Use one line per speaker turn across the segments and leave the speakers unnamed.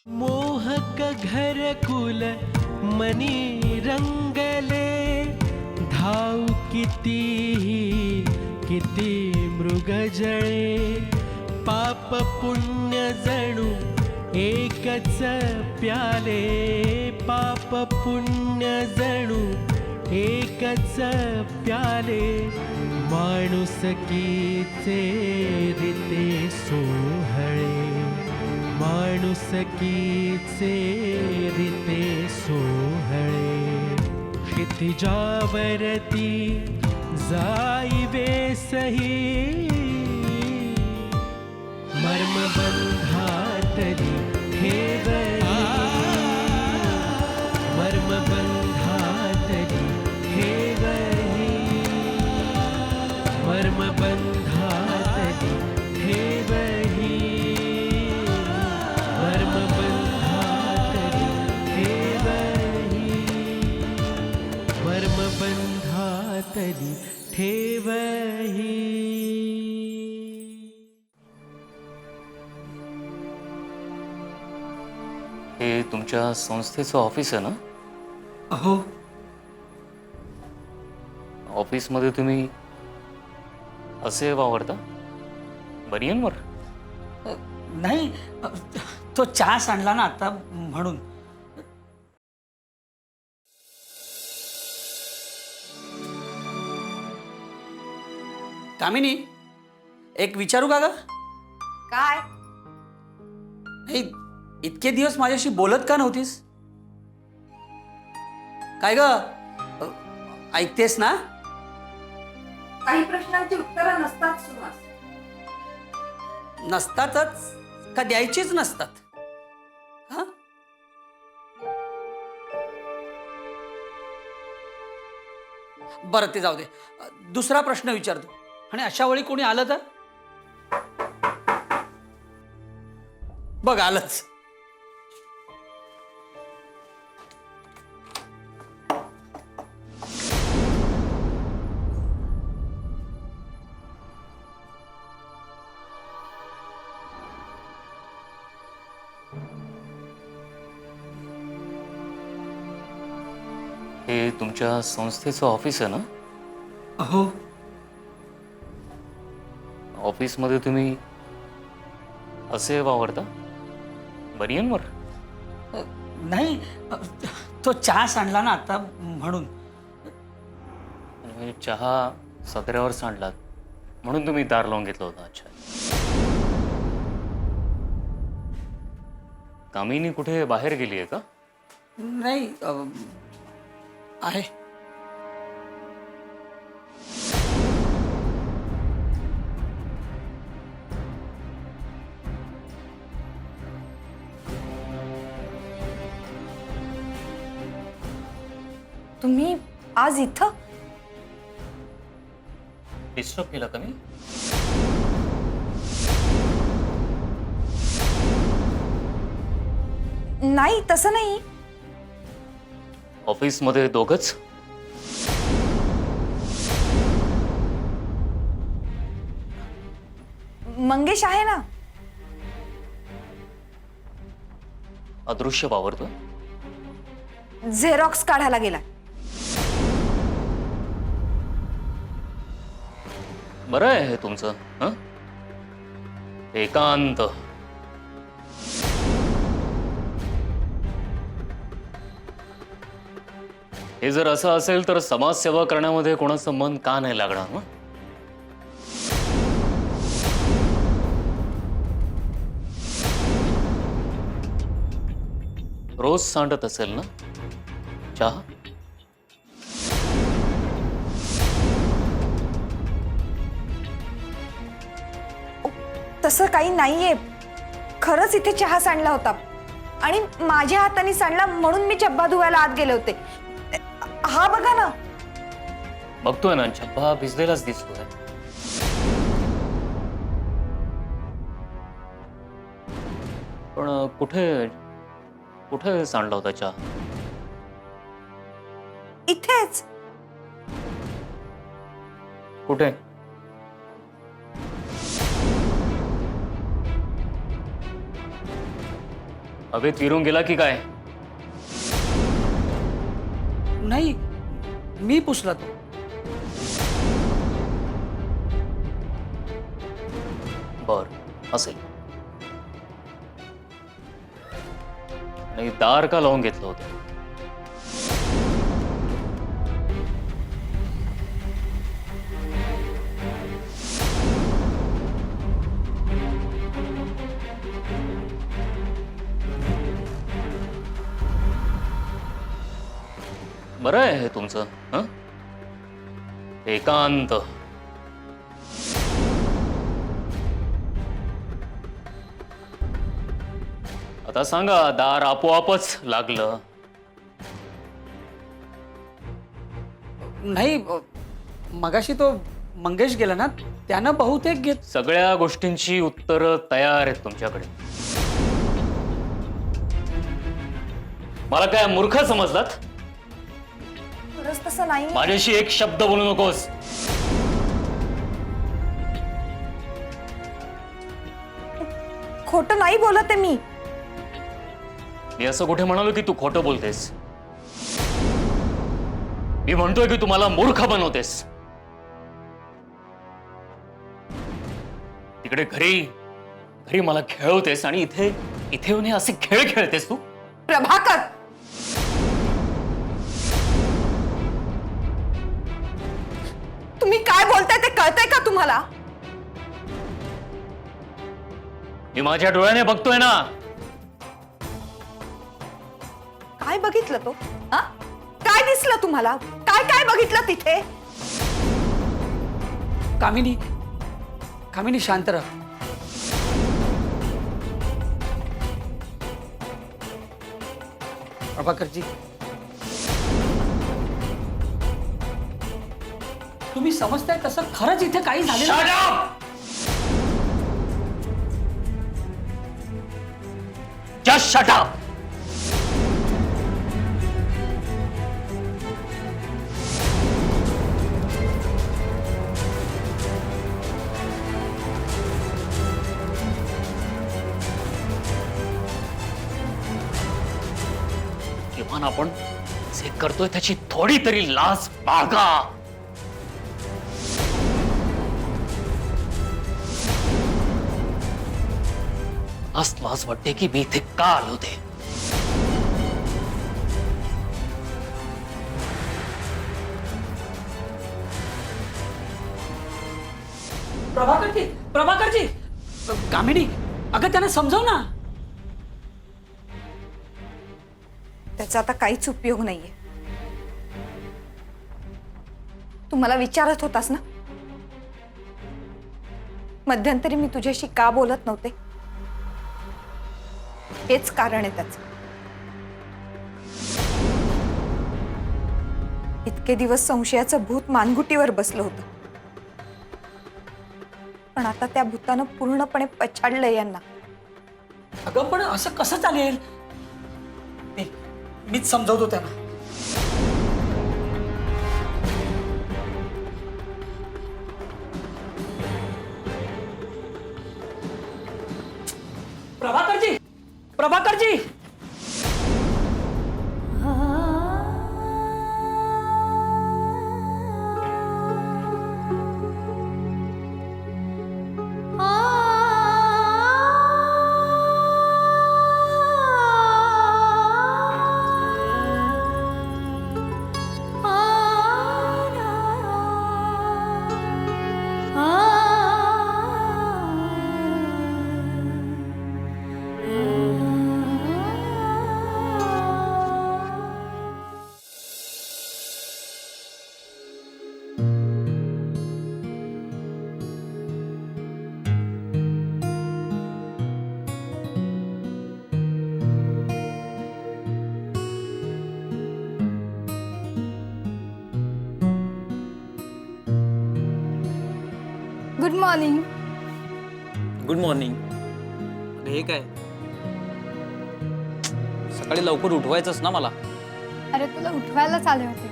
मोहक घर कुल मनी रंगले, धाव किती मृग जळे, पाप पुण्य जणू एकच प्याले, पाप पुण्य जणू एकच प्याले, माणुसकीचे रीते सोहळे, माणुसकीचे रीते सोहळे, क्षितिजावरती जाईवे सही, मर्मबंधातली ठेवली, मर्मबंधातली ठेवली, मर्मबंधातली ठेवली, मर्मबंधातली ठेवली, मर्मबंधातली ठेवली.
हे तुमच्या संस्थेचं ऑफिस आहे ना?
हो.
ऑफिसमध्ये तुम्ही असे वावरता बनियनवर?
नाही, तो चहा सांडला ना आता म्हणून. कामिनी, एक विचारू का ग?
काय?
नाही, इतके दिवस माझ्याशी बोलत का नव्हतीस? काय ग, ऐकतेस ना?
काही प्रश्नांची उत्तरं नसतात सुहास.
नसतातच का द्यायचीच नसतात? हा, बरं ते जाऊ दे. दुसरा प्रश्न विचारतो. आणि अशा वेळी कोणी आलं तर? बघ, आलंच.
हे तुमच्या संस्थेचं ऑफिस आहे ना?
हो.
ऑफिसमध्ये तुम्ही असे वावरता बनियनवर?
नाही, तो चहा सांडला ना आता म्हणून.
म्हणजे चहा सदऱ्यावर सांडलात म्हणून तुम्ही दार लावून घेतलं होतं? अच्छा. कामिनी कुठे बाहेर गेली आहे का?
नाही, आहे.
तुम्ही आज इथं?
डिस्टर्ब केलं का मी?
नाही, तसं नाही.
ऑफिसमध्ये दोघंच?
मंगेश आहे ना?
अदृश्य वावरतो?
झेरॉक्स काढायला गेला.
बरं आहे हे तुमचं. हं? एकांत. हे जर असं असेल तर समाजसेवा करण्यामध्ये कोणाचं मन का नाही लागणार? मग रोज सांडत असेल ना चहा?
तसं काही नाहीये. खरंच इथे चहा सांडला होता आणि माझ्या हाताने सांडला म्हणून मी चब्बा धुवायला आत गेले होते. हा बघा ना.
बघतोय ना, चब्बा भिजलेलाच दिसतोय. पण कुठे कुठे सांडला होता चहा?
इथेच.
कुठे? हवेत विरून गेला की काय?
नाही, मी पुसला तो.
बर, असेल. आणि दार का लावून घेतलं होतं? बरं आहे हे तुमचं, हं? एकांत. आता सांगा, दार आपोआपच लागलं?
नाही, मगाशी तो मंगेश गेला ना, त्यानं बहुतेक घेत.
सगळ्या गोष्टींची उत्तरं तयार आहेत तुमच्याकडे. मला काय मूर्ख समजलात?
खरंच तसं नाही.
माझ्याशी एक शब्द बोलू नकोस.
खोटं नाही बोलत आहे मी.
मी असं कुठे म्हणालो की तू खोटं बोलतेस? मी म्हणतोय की तू मला मूर्ख बनवतेस. तिकडे घरी घरी मला खेळवतेस आणि इथे इथे येऊन हे असे खेळ खेळतेस तू.
प्रभाकर, तुम्ही काय बोलताय ते कळतंय का तुम्हाला?
मी माझ्या डोळ्याने बघतोय ना.
काय बघितलं तो? हा? काय दिसलं तुम्हाला? काय काय बघितलं तिथे?
कामिनी, कामिनी शांत राहा. प्रभाकरजी, तुम्ही समजताय तसं खरंच इथे काही झालेलं
Shut
नाही.
up! Just shut up! किमान आपण जे करतोय त्याची थोडी तरी लाज बाळगा. आज लाज वाटते की मी इथे का आलो होते.
प्रभाकरजी, प्रभाकरजी, कामिनी, अगं त्यांना समजव ना.
त्याचा आता काहीच उपयोग नाहीये. तू मला विचारत होतास ना, मध्यंतरी मी तुझ्याशी का बोलत नव्हते? हेच कारण आहे त्याचं. इतके दिवस संशयाचं भूत मानगुटीवर बसलं होतं, पण आता त्या भूतानं पूर्णपणे पछाडलंय यांना.
अगं पण असं कसं चालेल? मीच समजवतो त्यांना. प्रभाकरजी, प्रभाकरजी,
गुड मॉर्निंग.
Good morning. हे काय सकाळी लवकर उठवायचंच ना मला.
अरे तुला उठवायलाच आले होते,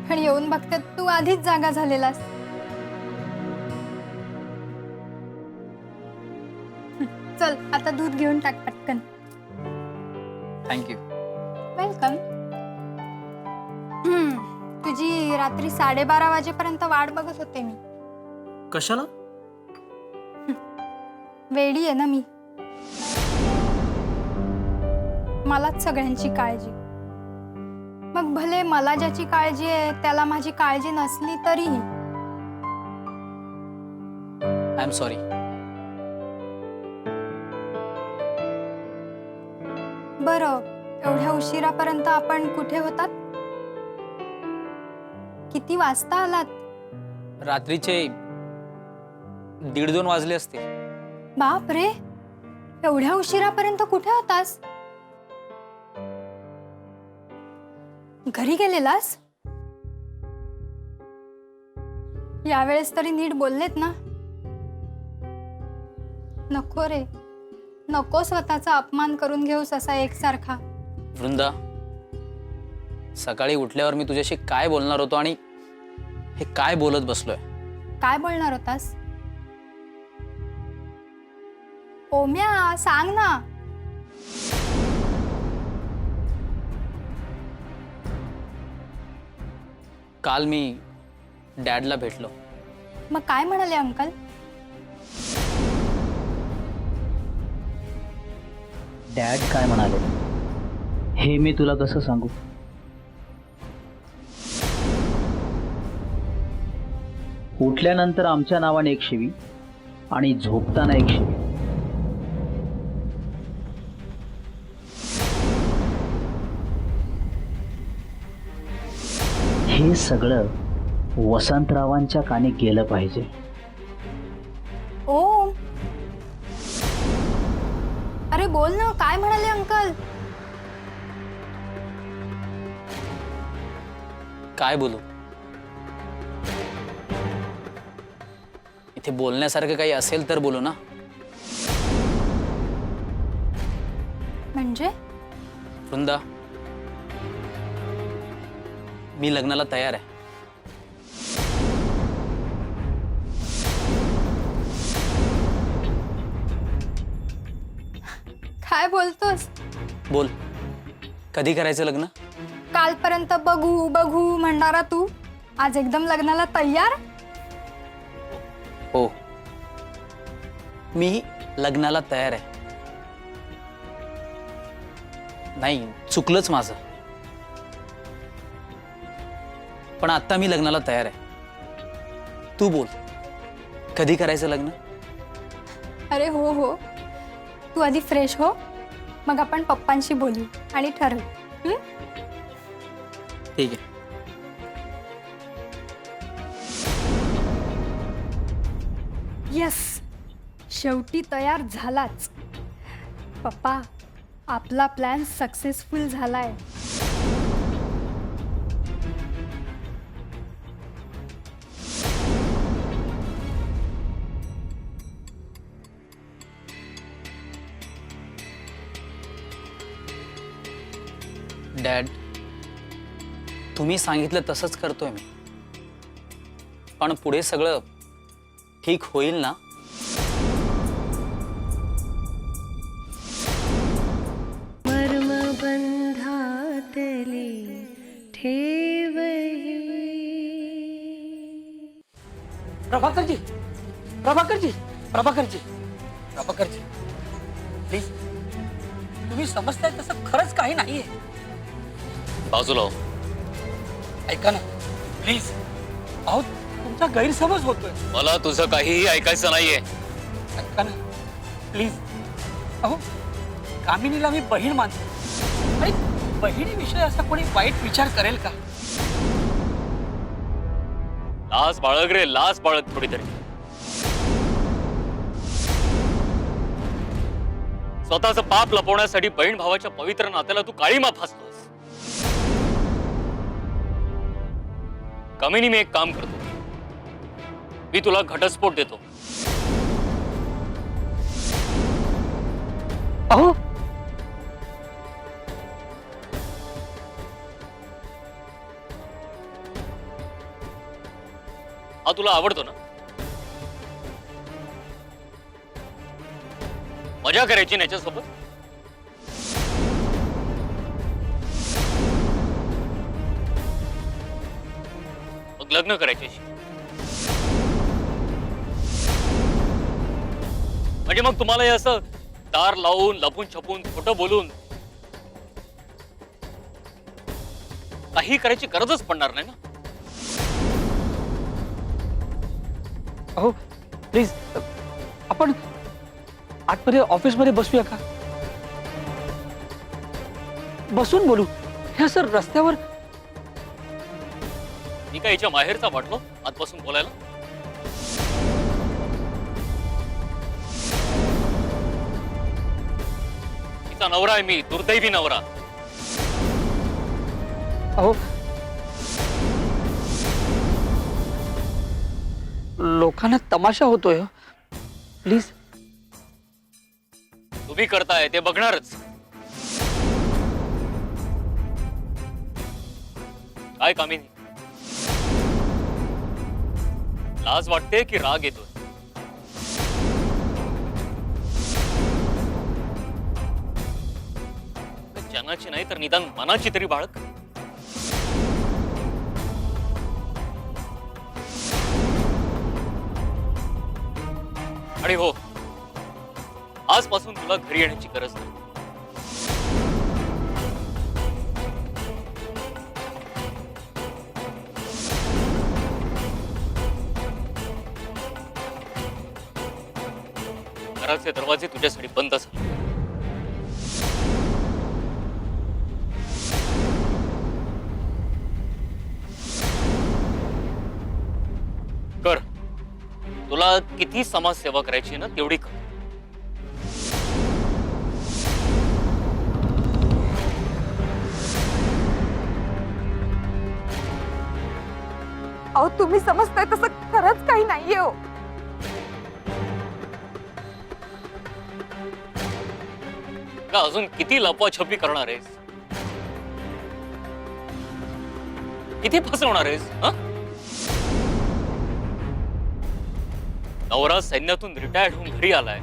पण येऊन बघते तू आधीच जागा झालेलास. चल आता दूध घेऊन टाक पटकन.
थँक्यू.
वेलकम. तुझी रात्री 12:30 वाजेपर्यंत वाट बघत होते मी.
कशाला?
वेडी आहे ना मी. मलाच सगळ्यांची काळजी. मग भले मला ज्याची काळजी आहे त्याला माझी काळजी नसली तरीही.
I am sorry.
बरं, एवढ्या उशिरापर्यंत आपण कुठे होतात? किती वाजता आलात?
रात्रीचे 1:30-2 वाजले असतील.
बाप रे, एवढ्या उशिरापर्यंत कुठे होतास? घरी गेलेलास? यावेळेस तरी नीट बोललेत ना? नको रे, नको स्वतःचा अपमान करून घेऊस असा एकसारखा.
वृंदा, सकाळी उठल्यावर मी तुझ्याशी काय बोलणार होतो आणि हे काय बोलत बसलोय.
काय बोलणार होतास? ओम्या, सांग ना.
काल मी डॅडला भेटलो.
मग काय म्हणाले अंकल?
डॅड काय म्हणाले हे मी तुला कसं सांगू. उठल्यानंतर आमच्या नावाने एक शिवी आणि झोपताना एक शिवी. हे सगळं वसंतरावांच्या कानी गेलं पाहिजे.
ओम, अरे बोल ना, काय म्हणाले अंकल?
काय बोलू? इथे बोलण्यासारखं काही असेल तर बोलू ना.
म्हणजे?
वृंदा, मी लग्नाला तयार आहे.
काय बोलतोस?
बोल, कधी करायचं लग्न?
कालपर्यंत बघू बघू म्हणणारा तू आज एकदम लग्नाला तयार?
हो, मी लग्नाला तयार आहे. नाही, चुकलंच माझं, पण आता मी लग्नाला तयार आहे. तू बोल, कधी करायचं लग्न?
अरे हो हो, तू आधी फ्रेश हो, मग आपण पप्पांशी बोलू आणि ठरवू.
ठीक आहे.
यस, शेवटी तयार झालाच. पप्पा, आपला प्लॅन सक्सेसफुल झालाय.
डॅड, तुम्ही सांगितलं तसंच करतोय मी. पण पुढे सगळं ठीक होईल ना?
मर्मबंधातली ठेवही.
प्रभाकरजी, प्रभाकरजी, प्रभाकरजी, प्रभाकरजी, प्लीज, तुम्ही समजताय तसं खरंच काही नाहीये.
बाजूला हो.
ऐका ना प्लीज. अहो, तुमचा गैरसमज होतोय.
मला तुझं काहीही ऐकायचं नाहीये.
ऐका ना प्लीज. अहो, कामिनीला मी बहीण मानतो आणि बहिणीविषयी असा कोणी वाईट विचार करेल का?
लाज बाळग रे, लाज बाळग थोडी तरी. स्वतःचं पाप लपवण्यासाठी बहीण भावाच्या पवित्र नात्याला तू काळीमा फासतोस. कमीनी मी एक काम करतो, मी तुला घटस्फोट देतो.
अहो,
तुला आवडतो ना? मजा करायची ना याच्यासोबत? मग लग्न करायच्याशी. म्हणजे मग तुम्हाला हे असं दार लावून लपून छपून खोटं बोलून काही करायची गरजच पडणार नाही ना.
अहो प्लीज आपण आतमध्ये ऑफिसमध्ये बसूया का? बसून बोलू. हे असं रस्त्यावर.
मी काय याच्या माहेरचा वाटलो आजपासून बोलायला? तिचा नवरा आहे मी, दुर्दैवी नवरा.
अहो लोकांना तमाशा होतोय. प्लीज.
तुम्ही करताय ते बघणारच. काय कामिनी, लाज वाटते की राग येतोय? जनाची नाही तर निदान मनाची तरी बाळक. आणि हो, आजपासून तुला घरी येण्याची गरज नाही. घराचे दरवाजे तुझ्यासाठी बंद झाले. कर. तुला किती समाजसेवा करायची ना तेवढी कर.
अहो तुम्ही समजताय तसं खरंच काही नाहीये हो.
का अजून किती लपवाछपी करणार आहेस? किती फसवणार आहेस? नवरा सैन्यातून रिटायर्ड होऊन घरी आलाय.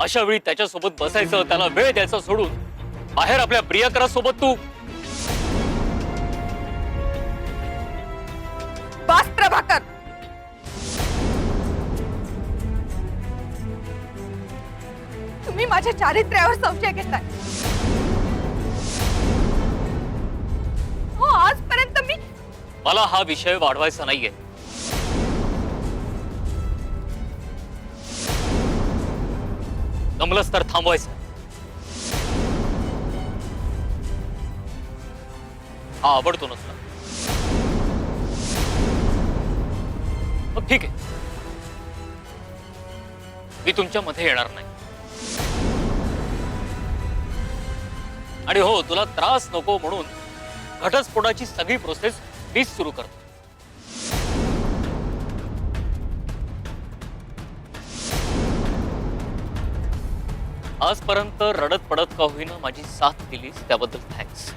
अशा वेळी त्याच्यासोबत बसायचं, त्याला वेळ द्यायचा सोडून बाहेर आपल्या प्रियकरासोबत तू.
बास प्रभाकर. तुम्ही माझ्या चारित्र्यावर संशय घेताय. हो आजपर्यंत मी.
मला हा विषय वाढवायचा नाहीये. जमलंच तर थांबवायचं. हा आवडतो नसला मग ठीक आहे, मी तुमच्या मध्ये येणार नाही. आणि हो, तुला त्रास नको म्हणून घटस्फोटाची सगळी प्रोसेस मीच सुरू करतो. आजपर्यंत रडत पडत का होईना माझी साथ दिलीस त्याबद्दल thanks.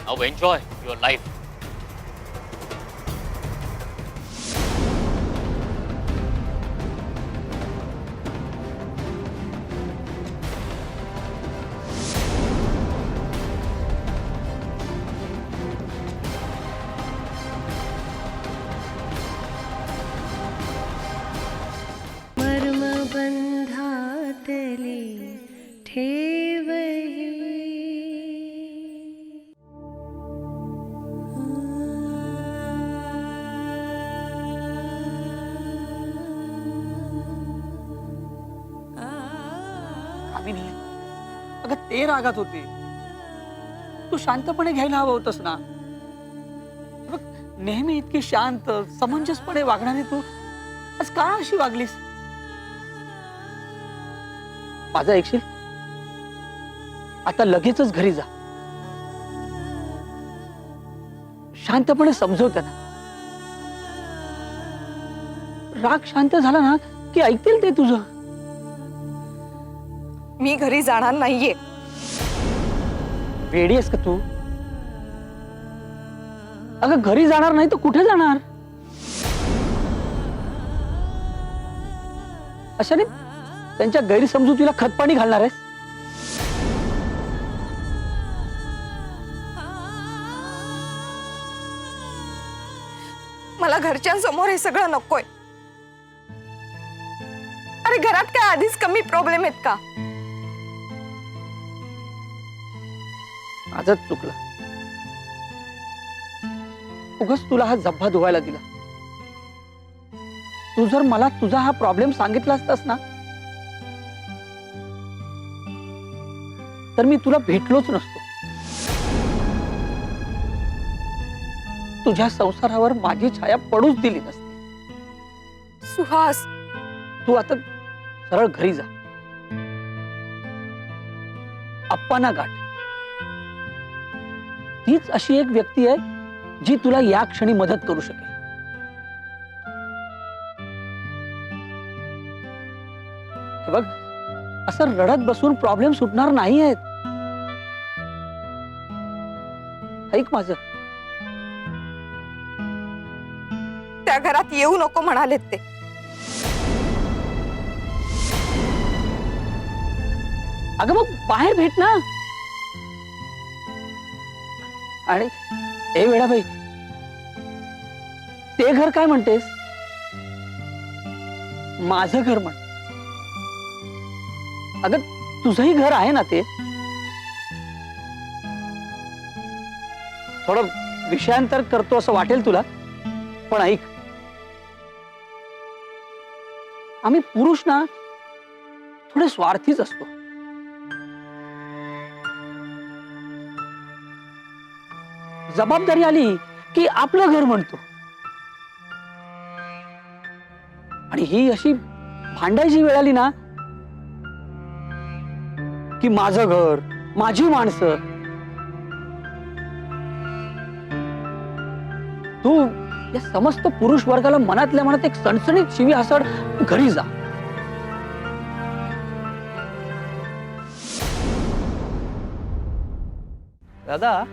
Now enjoy your life.
मर्मबंधातले ठेवही.
कामिनी, अगं ते रागात होते. तू शांतपणे घ्यायला हवं होतंस ना. बघ, नेहमी इतकी शांत समंजसपणे वागणारी तू आज का अशी वागलीस? माझं ऐकशील? आता लगेचच घरी जा. शांतपणे समजव त्यांना. राग शांत झाला ना की ऐकतील ते तुझं.
मी घरी जाणार नाहीये.
वेडी आहेस का तू? अगं घरी जाणार नाही तर कुठे जाणार? अशाने त्यांच्या गैरसमजुतीला खतपाणी घालणार आहेस?
मला घरच्यांसमोर हे सगळं नकोय. अरे घरात काय आधीच कमी प्रॉब्लेम आहेत का?
आजच चुकलं. उगाच तुला हा जब्बा धुवायला दिला. तू जर मला तुझा हा प्रॉब्लेम सांगितला असतास ना तर मी तुला भेटलोच नसतो. तुझ्या संसारावर माझी छाया पडूच दिली नसती.
सुहास,
तू आता सरळ घरी जा. अप्पांना गाठ. तीच अशी एक व्यक्ती आहे जी तुला या क्षणी मदत करू शकेल. हे बघ, असं रडत बसून प्रॉब्लेम सुटणार नाही आहेत. ऐक माझं.
त्या घरात येऊ नको म्हणालेत ते.
अगं मग बाहेर भेट ना. आणि ए वेडाबाई, ते घर काय म्हणतेस? माझं घर म्हण. अगं तुझंही घर आहे ना ते. थोडं विषयांतर करतो असं वाटेल तुला, पण ऐक, आम्ही पुरुष ना थोडे स्वार्थीच असतो. जबाबदारी आली की आपलं घर म्हणतो. आणि ही अशी भांडायची वेळ आली ना की माझं घर, माझी माणसं. तू या समस्त पुरुष वर्गाला मनातल्या मनात एक सणसणीत शिवी हसड घरी जा.
दादा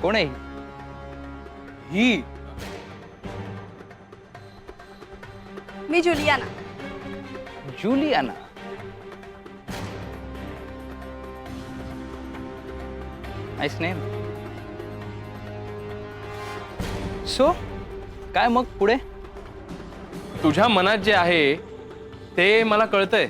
कोण आहे ही?
मी Juliana.
Juliana. Nice name. So काय मग पुढे?
तुझ्या मनात जे आहे ते मला कळतंय.